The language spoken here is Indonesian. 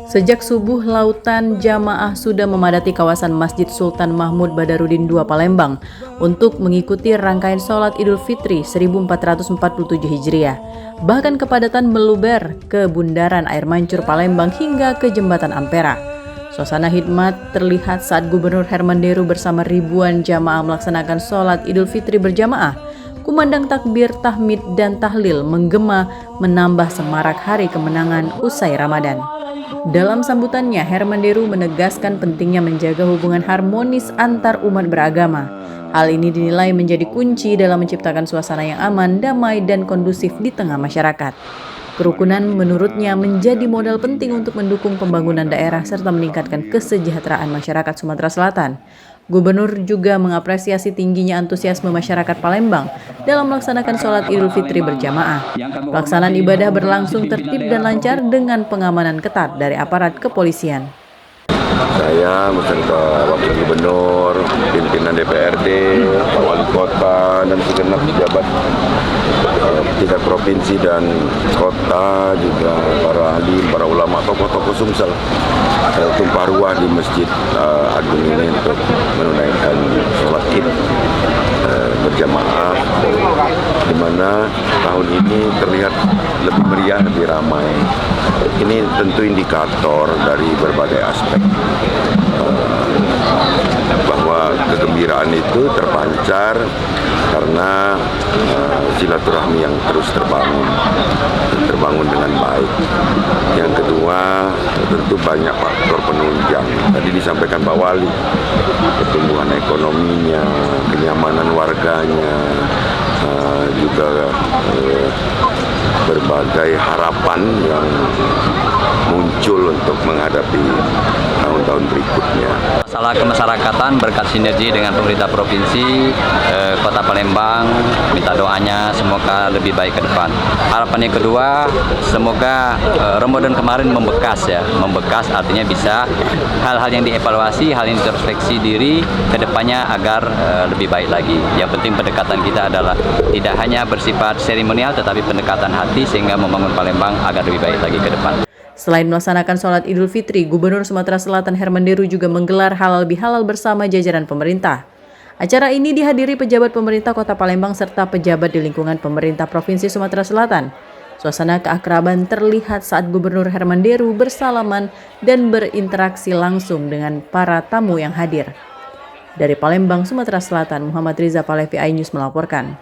Sejak subuh, lautan jamaah sudah memadati kawasan Masjid Sultan Mahmud Badarudin II Palembang untuk mengikuti rangkaian sholat Idul Fitri 1447 Hijriah. Bahkan kepadatan meluber ke Bundaran Air Mancur Palembang hingga ke Jembatan Ampera. Suasana hikmat terlihat saat Gubernur Herman Deru bersama ribuan jamaah melaksanakan sholat Idul Fitri berjamaah. Kumandang takbir, tahmid, dan tahlil menggema menambah semarak hari kemenangan usai Ramadan. Dalam sambutannya, Herman Deru menegaskan pentingnya menjaga hubungan harmonis antar umat beragama. Hal ini dinilai menjadi kunci dalam menciptakan suasana yang aman, damai, dan kondusif di tengah masyarakat. Kerukunan menurutnya menjadi modal penting untuk mendukung pembangunan daerah serta meningkatkan kesejahteraan masyarakat Sumatera Selatan. Gubernur juga mengapresiasi tingginya antusiasme masyarakat Palembang dalam melaksanakan sholat Idul Fitri berjamaah. Pelaksanaan ibadah berlangsung tertib dan lancar dengan pengamanan ketat dari aparat kepolisian. Saya beserta Wakil Gubernur, pimpinan DPRD, Wali Kota, dan segenap pejabat tingkat provinsi dan kota, juga para alim, para ulama, tokoh-tokoh Sumsel tumpah ruah di Masjid Agung ini untuk menunaikan sholat Id berjamaah, di mana tahun ini terlihat lebih meriah, lebih ramai. Ini tentu indikator dari berbagai aspek bahwa kegembiraan itu terpancar karena silaturahmi yang terus terbangun dengan baik. Yang kedua, tentu banyak faktor penunjang. Tadi disampaikan Pak Wali, pertumbuhan ekonominya, kenyamanan warganya, juga berbagai harapan yang muncul untuk menghadapi tahun-tahun berikutnya. Masalah kemasyarakatan berkat sinergi dengan pemerintah provinsi, Kota Palembang, minta doanya semoga lebih baik ke depan. Harapan yang kedua, semoga Ramadan kemarin membekas artinya bisa hal-hal yang dievaluasi, hal yang introspeksi diri ke depannya agar lebih baik lagi. Yang penting pendekatan kita adalah tidak hanya bersifat seremonial tetapi pendekatan hati sehingga membangun Palembang agar lebih baik lagi ke depan. Selain melaksanakan sholat Idul Fitri, Gubernur Sumatera Selatan Herman Deru juga menggelar halal bihalal bersama jajaran pemerintah. Acara ini dihadiri pejabat pemerintah Kota Palembang serta pejabat di lingkungan pemerintah Provinsi Sumatera Selatan. Suasana keakraban terlihat saat Gubernur Herman Deru bersalaman dan berinteraksi langsung dengan para tamu yang hadir. Dari Palembang, Sumatera Selatan, Muhammad Riza Palevi, iNews melaporkan.